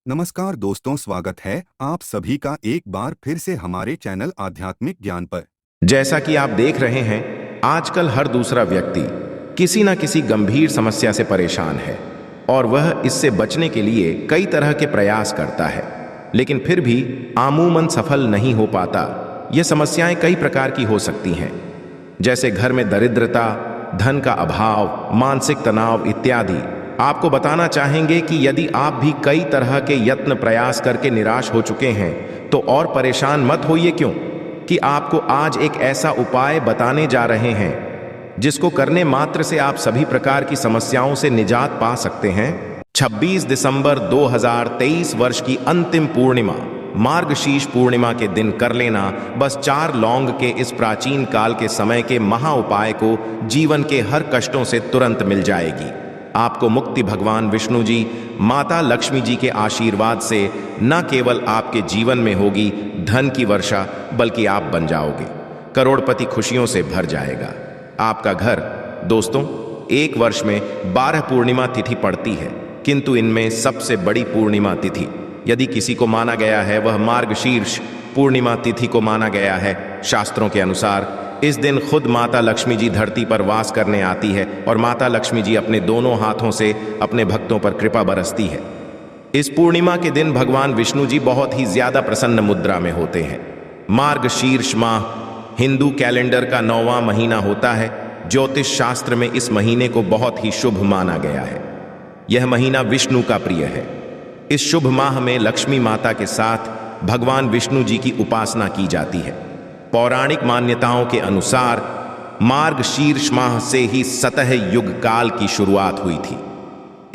नमस्कार दोस्तों, स्वागत है आप सभी का एक बार फिर से हमारे चैनल आध्यात्मिक ज्ञान पर। जैसा कि आप देख रहे हैं, आजकल हर दूसरा व्यक्ति किसी न किसी गंभीर समस्या से परेशान है और वह इससे बचने के लिए कई तरह के प्रयास करता है, लेकिन फिर भी आमूमन सफल नहीं हो पाता। ये समस्याएं कई प्रकार की हो सकती हैं, जैसे घर में दरिद्रता, धन का अभाव, मानसिक तनाव इत्यादि। आपको बताना चाहेंगे कि यदि आप भी कई तरह के यत्न प्रयास करके निराश हो चुके हैं, तो और परेशान मत होइए, क्यों कि आपको आज एक ऐसा उपाय बताने जा रहे हैं जिसको करने मात्र से आप सभी प्रकार की समस्याओं से निजात पा सकते हैं। 26 दिसंबर 2023 वर्ष की अंतिम पूर्णिमा, मार्गशीर्ष पूर्णिमा के दिन कर लेना बस 4 लौंग के इस प्राचीन काल के समय के महा उपाय को जीवन के हर कष्टों से तुरंत मिल जाएगी। आपको मुक्ति भगवान विष्णु जी, माता लक्ष्मी जी के आशीर्वाद से न केवल आपके जीवन में होगी धन की वर्षा, बल्कि आप बन जाओगे करोड़पति। खुशियों से भर जाएगा आपका घर। दोस्तों, एक वर्ष में 12 पूर्णिमा तिथि पड़ती है, किंतु इनमें सबसे बड़ी पूर्णिमा तिथि यदि किसी को माना गया है, वह मार्गशीर्ष पूर्णिमा तिथि को माना गया है। शास्त्रों के अनुसार इस दिन खुद माता लक्ष्मी जी धरती पर वास करने आती है और माता लक्ष्मी जी अपने दोनों हाथों से अपने भक्तों पर कृपा बरसती है। इस पूर्णिमा के दिन भगवान विष्णु जी बहुत ही ज्यादा प्रसन्न मुद्रा में होते हैं। मार्गशीर्ष माह हिंदू कैलेंडर का 9वां महीना होता है। ज्योतिष शास्त्र में इस महीने को बहुत ही शुभ माना गया है। यह महीना विष्णु का प्रिय है। इस शुभ माह में लक्ष्मी माता के साथ भगवान विष्णु जी की उपासना की जाती है। पौराणिक मान्यताओं के अनुसार मार्गशीर्ष माह से ही सतह युग काल की शुरुआत हुई थी।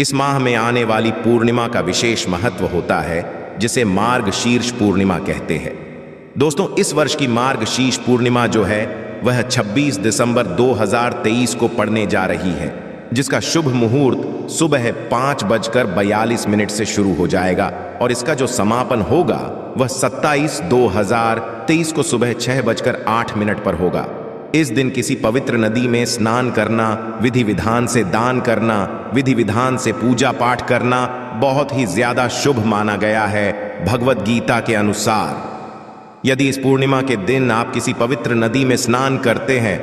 इस माह में आने वाली पूर्णिमा का विशेष महत्व होता है, जिसे मार्गशीर्ष पूर्णिमा कहते हैं। दोस्तों, इस वर्ष की मार्गशीर्ष पूर्णिमा जो है वह 26 दिसंबर 2023 को पड़ने जा रही है, जिसका शुभ मुहूर्त सुबह 5:42 से शुरू हो जाएगा और इसका जो समापन होगा वह 27/2/2023 को सुबह 6:08 पर होगा। इस दिन किसी पवित्र नदी में स्नान करना, विधि विधान से दान करना, विधि विधान से पूजा पाठ करना बहुत ही ज्यादा शुभ माना गया है भगवत गीता के अनुसार। यदि इस पूर्णिमा के दिन आप किसी पवित्र नदी में स्नान करते हैं,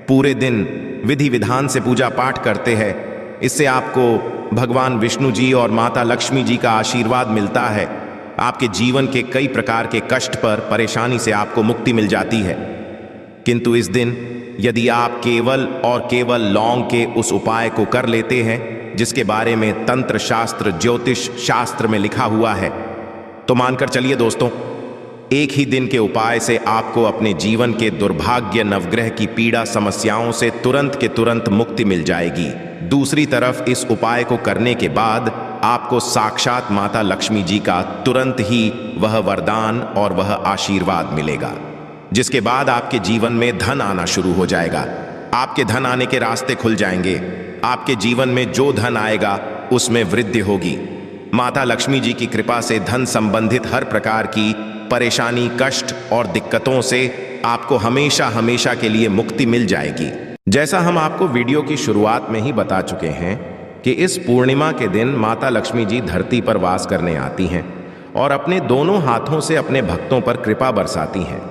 पूरे दिन विधि विधान से पूजा पाठ करते हैं, इससे आपको भगवान विष्णु जी और माता लक्ष्मी जी का आशीर्वाद मिलता है। आपके जीवन के कई प्रकार के कष्ट पर, परेशानी से आपको मुक्ति मिल जाती है। किंतु इस दिन यदि आप केवल और केवल लौंग के उस उपाय को कर लेते हैं जिसके बारे में तंत्र शास्त्र, ज्योतिष शास्त्र में लिखा हुआ है, तो मानकर चलिए दोस्तों, एक ही दिन के उपाय से आपको अपने जीवन के दुर्भाग्य, नवग्रह की पीड़ा, समस्याओं से तुरंत के तुरंत मुक्ति मिल जाएगी। दूसरी तरफ इस उपाय को करने के बाद आपको साक्षात माता लक्ष्मी जी का तुरंत ही वह वरदान और वह आशीर्वाद मिलेगा, जिसके बाद आपके जीवन में धन आना शुरू हो जाएगा। आपके धन आने के रास्ते खुल जाएंगे। आपके जीवन में जो धन आएगा उसमें वृद्धि होगी। माता लक्ष्मी जी की कृपा से धन संबंधित हर प्रकार की परेशानी, कष्ट और दिक्कतों से आपको हमेशा हमेशा के लिए मुक्ति मिल जाएगी। जैसा हम आपको वीडियो की शुरुआत में ही बता चुके हैं कि इस पूर्णिमा के दिन माता लक्ष्मी जी धरती पर वास करने आती हैं और अपने दोनों हाथों से अपने भक्तों पर कृपा बरसाती हैं।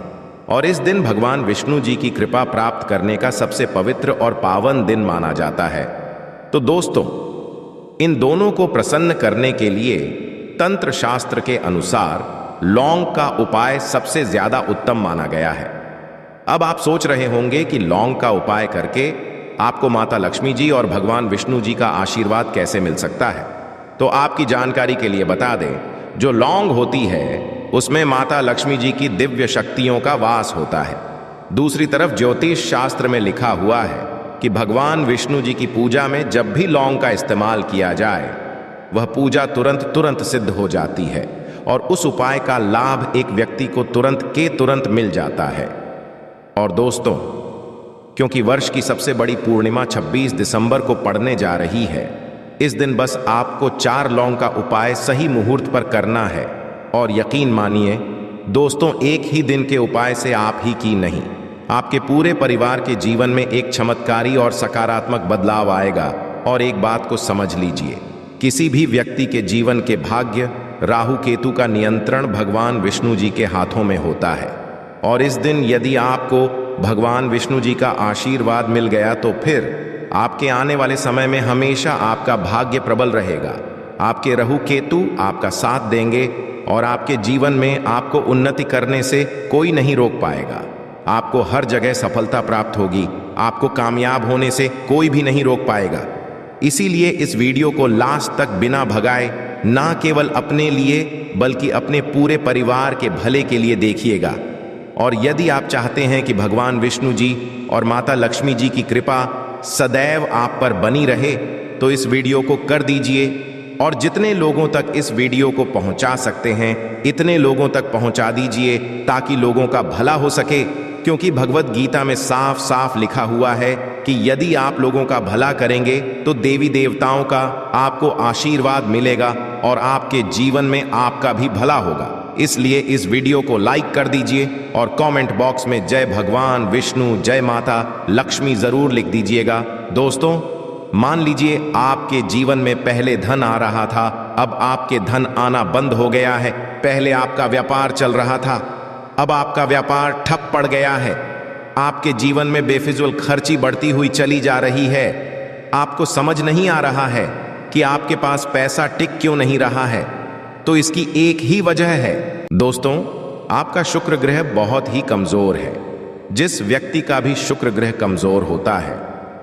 और इस दिन भगवान विष्णु जी की कृपा प्राप्त करने का सबसे पवित्र और पावन दिन माना जाता है। तो दोस्तों, इन दोनों को प्रसन्न करने के लिए तंत्र शास्त्र के अनुसार लौंग का उपाय सबसे ज्यादा उत्तम माना गया है। अब आप सोच रहे होंगे कि लौंग का उपाय करके आपको माता लक्ष्मी जी और भगवान विष्णु जी का आशीर्वाद कैसे मिल सकता है। तो आपकी जानकारी के लिए बता दें, जो लौंग होती है उसमें माता लक्ष्मी जी की दिव्य शक्तियों का वास होता है। दूसरी तरफ ज्योतिष शास्त्र में लिखा हुआ है कि भगवान विष्णु जी की पूजा में जब भी लौंग का इस्तेमाल किया जाए, वह पूजा तुरंत तुरंत सिद्ध हो जाती है और उस उपाय का लाभ एक व्यक्ति को तुरंत के तुरंत मिल जाता है। और दोस्तों, क्योंकि वर्ष की सबसे बड़ी पूर्णिमा 26 दिसंबर को पड़ने जा रही है, इस दिन बस आपको 4 लौंग का उपाय सही मुहूर्त पर करना है। और यकीन मानिए दोस्तों, एक ही दिन के उपाय से आप ही की नहीं, आपके पूरे परिवार के जीवन में एक चमत्कारी और सकारात्मक बदलाव आएगा। और एक बात को समझ लीजिए, किसी भी व्यक्ति के जीवन के भाग्य, राहु केतु का नियंत्रण भगवान विष्णु जी के हाथों में होता है। और इस दिन यदि आपको भगवान विष्णु जी का आशीर्वाद मिल गया तो फिर आपके आने वाले समय में हमेशा आपका भाग्य प्रबल रहेगा। आपके राहु केतु आपका साथ देंगे और आपके जीवन में आपको उन्नति करने से कोई नहीं रोक पाएगा। आपको हर जगह सफलता प्राप्त होगी। आपको कामयाब होने से कोई भी नहीं रोक पाएगा। इसीलिए इस वीडियो को लास्ट तक बिना भगाए ना केवल अपने लिए बल्कि अपने पूरे परिवार के भले के लिए देखिएगा। और यदि आप चाहते हैं कि भगवान विष्णु जी और माता लक्ष्मी जी की कृपा सदैव आप पर बनी रहे तो इस वीडियो को कर दीजिए और जितने लोगों तक इस वीडियो को पहुंचा सकते हैं इतने लोगों तक पहुंचा दीजिए ताकि लोगों का भला हो सके। क्योंकि भगवत गीता में साफ साफ लिखा हुआ है कि यदि आप लोगों का भला करेंगे तो देवी देवताओं का आपको आशीर्वाद मिलेगा और आपके जीवन में आपका भी भला होगा। इसलिए इस वीडियो को लाइक कर दीजिए और कमेंट बॉक्स में जय भगवान विष्णु जय माता लक्ष्मी जरूर लिख दीजिएगा। दोस्तों, मान लीजिए आपके जीवन में पहले धन आ रहा था, अब आपके धन आना बंद हो गया है। पहले आपका व्यापार चल रहा था, अब आपका व्यापार ठप पड़ गया है। आपके जीवन में बेफिजुल खर्ची बढ़ती हुई चली जा रही है। आपको समझ नहीं आ रहा है कि आपके पास पैसा टिक क्यों नहीं रहा है। तो इसकी एक ही वजह है दोस्तों, आपका शुक्र ग्रह बहुत ही कमजोर है। जिस व्यक्ति का भी शुक्र ग्रह कमजोर होता है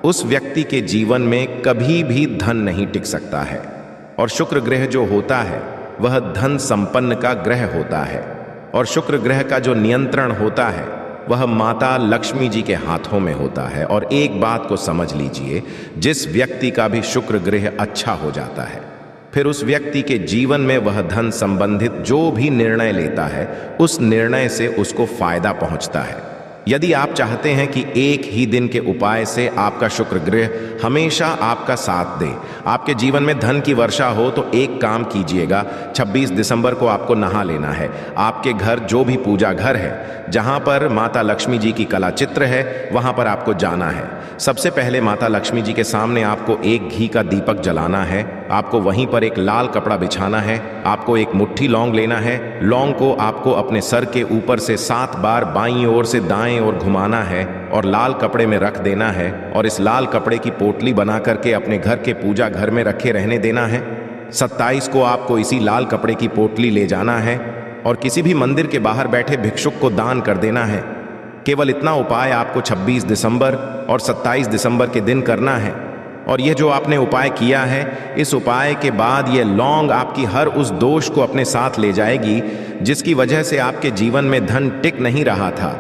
उस व्यक्ति के जीवन में कभी भी धन नहीं टिक सकता है। और शुक्र ग्रह जो होता है वह धन संपन्न का ग्रह होता है। और शुक्र ग्रह का जो नियंत्रण होता है वह माता लक्ष्मी जी के हाथों में होता है। और एक बात को समझ लीजिए, जिस व्यक्ति का भी शुक्र ग्रह अच्छा हो जाता है फिर उस व्यक्ति के जीवन में वह धन संबंधित जो भी निर्णय लेता है उस निर्णय से उसको फायदा पहुंचता है। यदि आप चाहते हैं कि एक ही दिन के उपाय से आपका शुक्र ग्रह हमेशा आपका साथ दे, आपके जीवन में धन की वर्षा हो, तो एक काम कीजिएगा। 26 दिसंबर को आपको नहा लेना है। आपके घर जो भी पूजा घर है जहां पर माता लक्ष्मी जी की कला चित्र है वहां पर आपको जाना है। सबसे पहले माता लक्ष्मी जी के सामने आपको एक घी का दीपक जलाना है। आपको वहीं पर एक लाल कपड़ा बिछाना है। आपको एक मुट्ठी लौंग लेना है। लौंग को आपको अपने सर के ऊपर से 7 बार बाईं ओर से दाएं ओर घुमाना है और लाल कपड़े में रख देना है। और इस लाल कपड़े की पोटली बना करके अपने घर के पूजा घर में रखे रहने देना है। 27 को आपको इसी लाल कपड़े की पोटली ले जाना है और किसी भी मंदिर के बाहर बैठे भिक्षुक को दान कर देना है। केवल इतना उपाय आपको 26 दिसंबर और 27 दिसंबर के दिन करना है। और यह जो आपने उपाय किया है, इस उपाय के बाद यह लौंग आपकी हर उस दोष को अपने साथ ले जाएगी जिसकी वजह से आपके जीवन में धन टिक नहीं रहा था।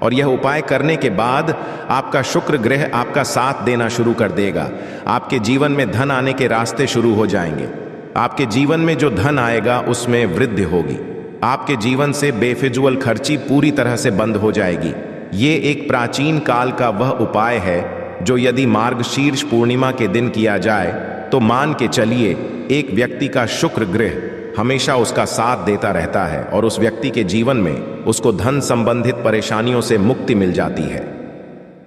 और यह उपाय करने के बाद आपका शुक्र ग्रह आपका साथ देना शुरू कर देगा। आपके जीवन में धन आने के रास्ते शुरू हो जाएंगे। आपके जीवन में जो धन आएगा उसमें वृद्धि होगी। आपके जीवन से बेफिजुल खर्ची पूरी तरह से बंद हो जाएगी। ये एक प्राचीन काल का वह उपाय है जो यदि मार्गशीर्ष पूर्णिमा के दिन किया जाए तो मान के चलिए एक व्यक्ति का शुक्र ग्रह हमेशा उसका साथ देता रहता है और उस व्यक्ति के जीवन में उसको धन संबंधित परेशानियों से मुक्ति मिल जाती है।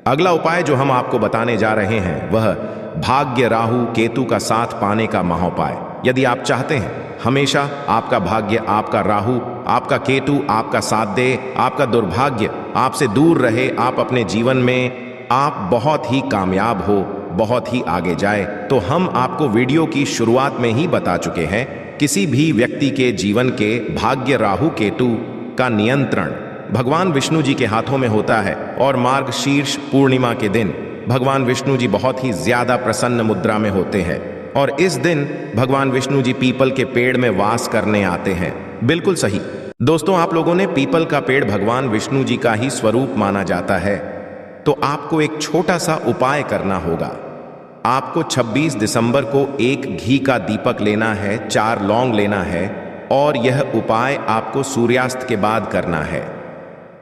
अगला उपाय जो हम आपको बताने जा रहे हैं वह भाग्य राहु केतु का साथ पाने का महाउपाय। यदि आप चाहते हैं हमेशा आपका भाग्य, आपका राहु, आपका केतु आपका साथ दे, आपका दुर्भाग्य आपसे दूर रहे, आप अपने जीवन में आप बहुत ही कामयाब हो, बहुत ही आगे जाए, तो हम आपको वीडियो की शुरुआत में ही बता चुके हैं किसी भी व्यक्ति के जीवन के भाग्य राहु केतु का नियंत्रण भगवान विष्णु जी के हाथों में होता है। और मार्गशीर्ष पूर्णिमा के दिन भगवान विष्णु जी बहुत ही ज्यादा प्रसन्न मुद्रा में होते हैं और इस दिन भगवान विष्णु जी पीपल के पेड़ में वास करने आते हैं। बिल्कुल सही दोस्तों, आप लोगों ने पीपल का पेड़ भगवान विष्णु जी का ही स्वरूप माना जाता है। तो आपको एक छोटा सा उपाय करना होगा। आपको 26 दिसंबर को एक घी का दीपक लेना है, 4 लौंग लेना है और यह उपाय आपको सूर्यास्त के बाद करना है।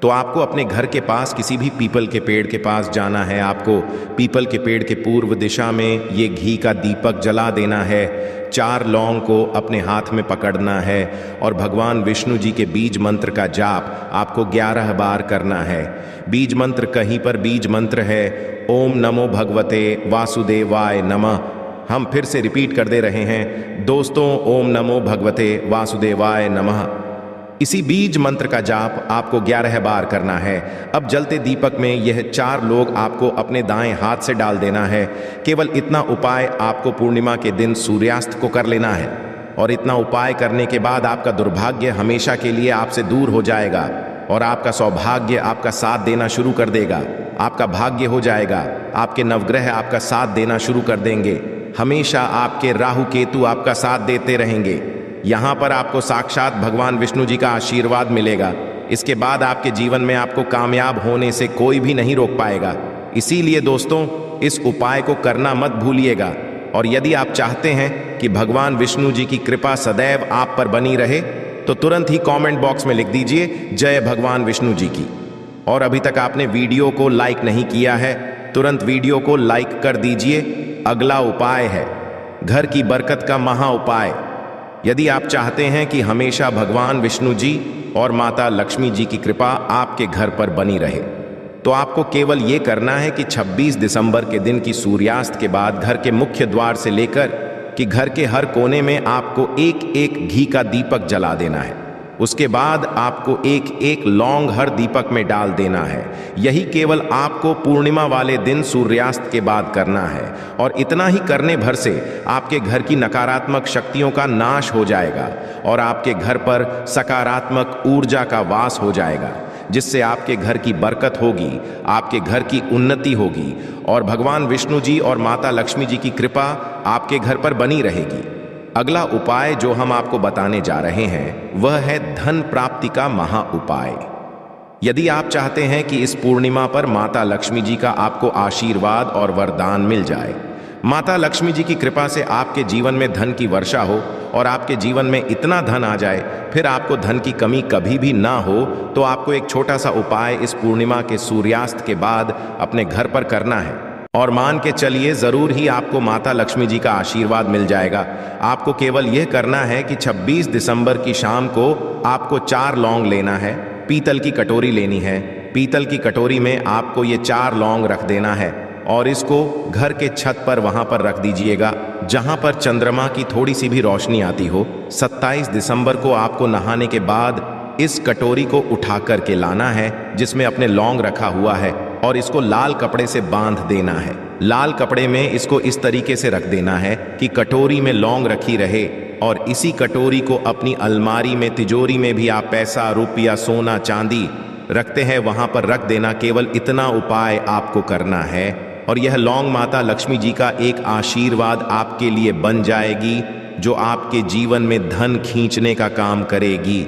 तो आपको अपने घर के पास किसी भी पीपल के पेड़ के पास जाना है। आपको पीपल के पेड़ के पूर्व दिशा में ये घी का दीपक जला देना है। 4 लौंग को अपने हाथ में पकड़ना है और भगवान विष्णु जी के बीज मंत्र का जाप आपको 11 बार करना है। बीज मंत्र कहीं पर बीज मंत्र है ओम नमो भगवते वासुदेवाय नमः। हम फिर से रिपीट कर दे रहे हैं दोस्तों, ओम नमो भगवते वासुदेवाय नमः। इसी बीज मंत्र का जाप आपको 11 बार करना है। अब जलते दीपक में यह 4 लोग आपको अपने दाएं हाथ से डाल देना है। केवल इतना उपाय आपको पूर्णिमा के दिन सूर्यास्त को कर लेना है, और इतना उपाय करने के बाद आपका दुर्भाग्य हमेशा के लिए आपसे दूर हो जाएगा और आपका सौभाग्य आपका साथ देना शुरू कर देगा। आपका भाग्य हो जाएगा, आपके नवग्रह आपका साथ देना शुरू कर देंगे। हमेशा आपके राहु केतु आपका साथ देते रहेंगे। यहाँ पर आपको साक्षात भगवान विष्णु जी का आशीर्वाद मिलेगा। इसके बाद आपके जीवन में आपको कामयाब होने से कोई भी नहीं रोक पाएगा। इसीलिए दोस्तों, इस उपाय को करना मत भूलिएगा। और यदि आप चाहते हैं कि भगवान विष्णु जी की कृपा सदैव आप पर बनी रहे, तो तुरंत ही कमेंट बॉक्स में लिख दीजिए जय भगवान विष्णु जी की। और अभी तक आपने वीडियो को लाइक नहीं किया है, तुरंत वीडियो को लाइक कर दीजिए। अगला उपाय है घर की बरकत का महा उपाय। यदि आप चाहते हैं कि हमेशा भगवान विष्णु जी और माता लक्ष्मी जी की कृपा आपके घर पर बनी रहे, तो आपको केवल ये करना है कि 26 दिसंबर के दिन की सूर्यास्त के बाद घर के मुख्य द्वार से लेकर कि घर के हर कोने में आपको एक एक घी का दीपक जला देना है। उसके बाद आपको एक एक लौंग हर दीपक में डाल देना है। यही केवल आपको पूर्णिमा वाले दिन सूर्यास्त के बाद करना है, और इतना ही करने भर से आपके घर की नकारात्मक शक्तियों का नाश हो जाएगा और आपके घर पर सकारात्मक ऊर्जा का वास हो जाएगा, जिससे आपके घर की बरकत होगी, आपके घर की उन्नति होगी और भगवान विष्णु जी और माता लक्ष्मी जी की कृपा आपके घर पर बनी रहेगी। अगला उपाय जो हम आपको बताने जा रहे हैं वह है धन प्राप्ति का महा उपाय। यदि आप चाहते हैं कि इस पूर्णिमा पर माता लक्ष्मी जी का आपको आशीर्वाद और वरदान मिल जाए, माता लक्ष्मी जी की कृपा से आपके जीवन में धन की वर्षा हो और आपके जीवन में इतना धन आ जाए फिर आपको धन की कमी कभी भी ना हो, तो आपको एक छोटा सा उपाय इस पूर्णिमा के सूर्यास्त के बाद अपने घर पर करना है। और मान के चलिए जरूर ही आपको माता लक्ष्मी जी का आशीर्वाद मिल जाएगा। आपको केवल यह करना है कि 26 दिसंबर की शाम को आपको 4 लौंग लेना है, पीतल की कटोरी लेनी है। पीतल की कटोरी में आपको ये 4 लौंग रख देना है और इसको घर के छत पर वहां पर रख दीजिएगा जहां पर चंद्रमा की थोड़ी सी भी रोशनी आती हो। 27 दिसंबर को आपको नहाने के बाद इस कटोरी को उठा करके लाना है जिसमें अपने लौंग रखा हुआ है, और इसको लाल कपड़े से बांध देना है। लाल कपड़े में इसको इस तरीके से रख देना है कि कटोरी में लौंग रखी रहे, और इसी कटोरी को अपनी अलमारी में, तिजोरी में भी आप पैसा, रुपया, सोना, चांदी रखते हैं वहां पर रख देना। केवल इतना उपाय आपको करना है और यह लौंग माता लक्ष्मी जी का एक आशीर्वाद आपके लिए बन जाएगी, जो आपके जीवन में धन खींचने का काम करेगी।